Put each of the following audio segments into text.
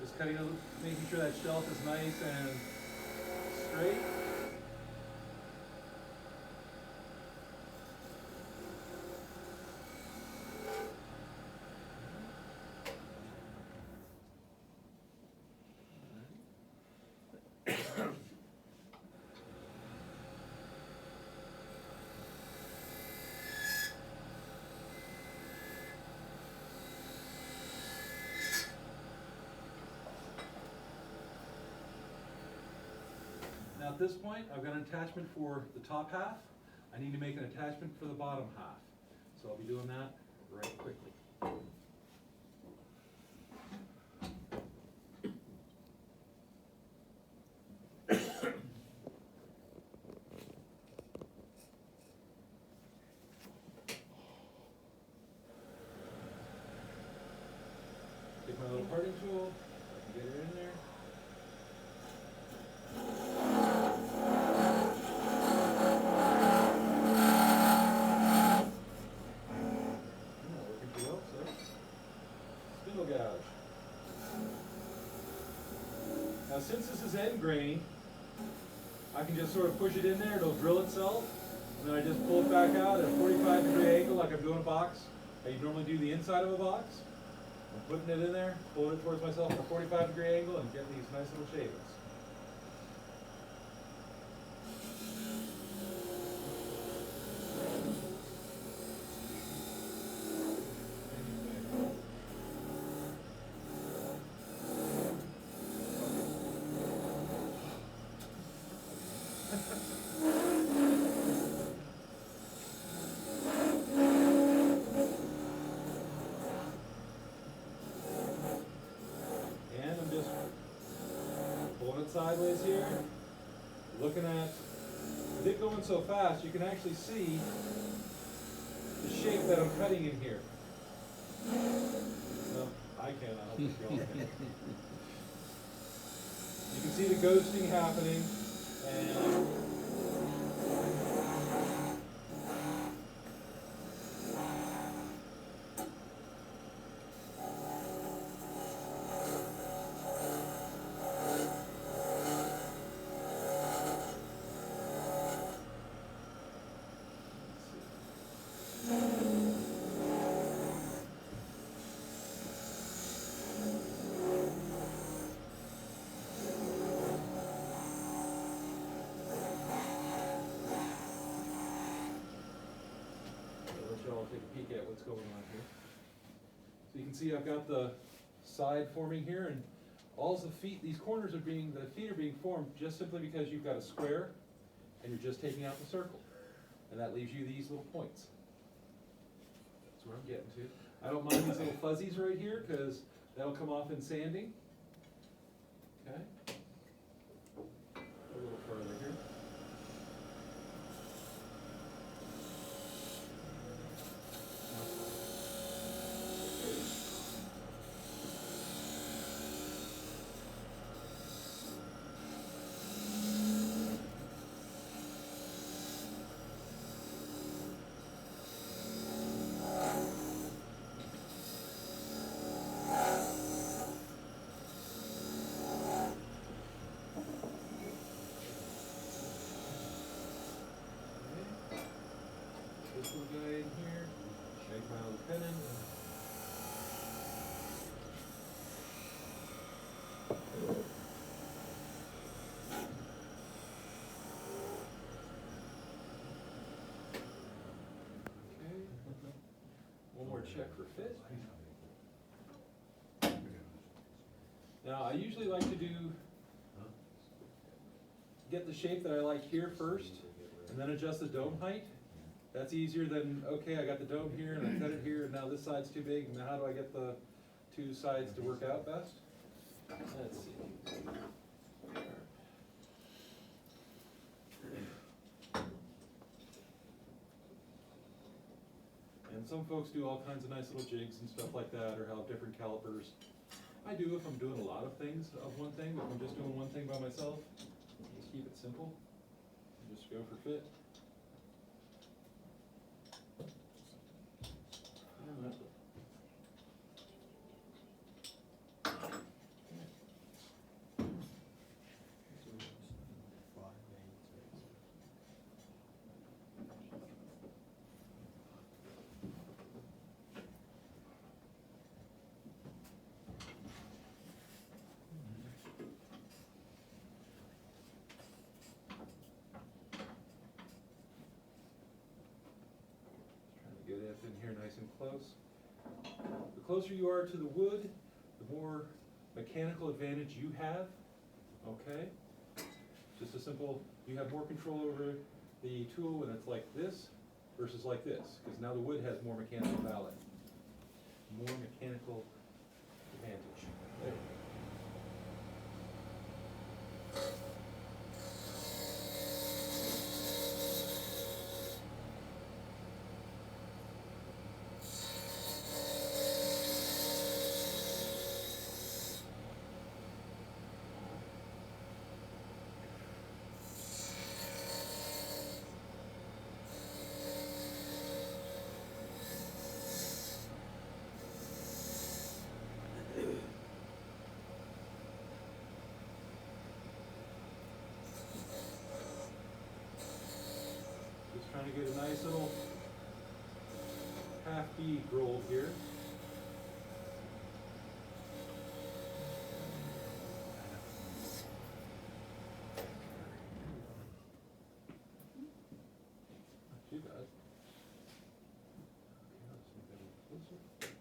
Just cutting, making sure that shelf is nice and straight. Now at this point, I've got an attachment for the top half. I need to make an attachment for the bottom half. So I'll be doing that right quickly. Take my little parting tool, I can get it in there. Working pretty well, so spindle gouge. Now since this is end grain, I can just sort of push it in there, it'll drill itself, and then I just pull it back out at a 45-degree angle like I'm doing a box. How you normally do the inside of a box. I'm putting it in there, pulling it towards myself at a 45-degree angle and getting these nice little shavings. And I'm just pulling it sideways here, looking at, with it going so fast, you can actually see the shape that I'm cutting in here. No, I can, I don't think you all can. You can see the ghosting happening, and I'll take a peek at what's going on here. So you can see I've got the side forming here, and all the feet, these corners are being, the feet are being formed just simply because you've got a square and you're just taking out the circle. And that leaves you these little points. That's where I'm getting to. I don't mind these little fuzzies right here because that'll come off in sanding. Okay. A little further here. This little guy in here, make my little pennon. Okay, one more check for fit. Now I usually like to get the shape that I like here first, and then adjust the dome height. That's easier than, okay, I got the dome here and I cut it here and now this side's too big, and now how do I get the two sides to work out best? Let's see. And some folks do all kinds of nice little jigs and stuff like that, or have different calipers. I do if I'm doing a lot of things of one thing, but if I'm just doing one thing by myself, just keep it simple. Just go for fit. get in here nice and close. The closer you are to the wood, the more mechanical advantage you have, okay? Just a simple, you have more control over the tool when it's like this versus like this, because now the wood has more mechanical value. More mechanical advantage. There. Just trying to get a nice little half bead roll here. Not too bad. Okay, let's make that a little closer.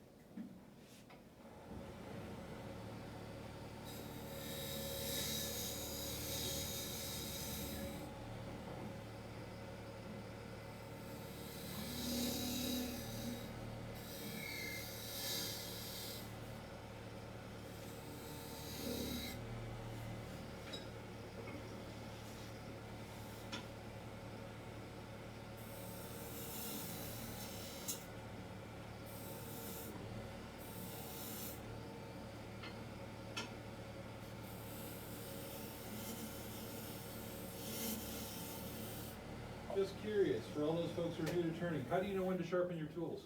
Just curious, for all those folks who are new to turning, how do you know when to sharpen your tools?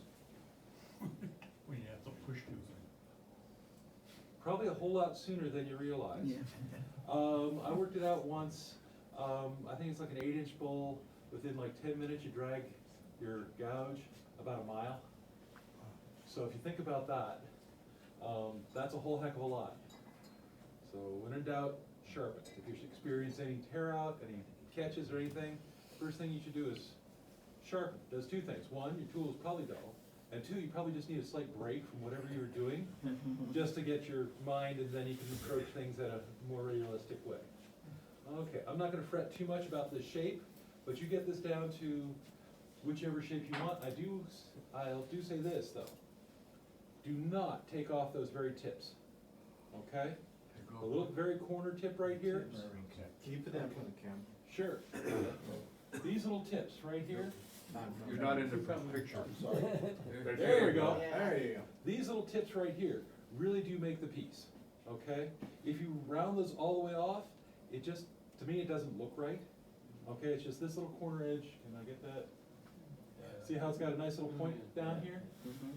When you have some push tools in. Probably a whole lot sooner than you realize. I worked it out once. I think it's like an 8-inch bowl. Within like 10 minutes, you drag your gouge about a mile. So if you think about that, that's a whole heck of a lot. So when in doubt, sharpen. If you're experiencing any tear out, any catches or anything, first thing you should do is sharpen. Does two things. One, your tool is probably dull. And two, you probably just need a slight break from whatever you're doing, just to get your mind, and then you can approach things in a more realistic way. Okay, I'm not gonna fret too much about this shape, but you get this down to whichever shape you want. I'll do say this though. Do not take off those very tips, okay? The little very corner tip right here, Okay. Keep it in for the camera. sure. These little tips right here, You're not in the picture. Sorry. there we go. There you go. These little tips right here really do make the piece, okay? If you round those all the way off, it just, to me, it doesn't look right. Okay, it's just this little corner edge, can I get that? See how it's got a nice little point down here?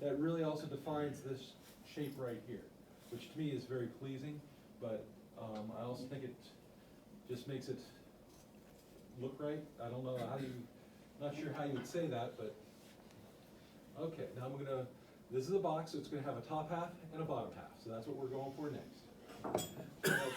That really also defines this shape right here, which to me is very pleasing, but I also think it just makes it look right. I don't know how you, not sure how you would say that, but, okay, now I'm gonna, this is a box, so it's gonna have a top half and a bottom half, so that's what we're going for next.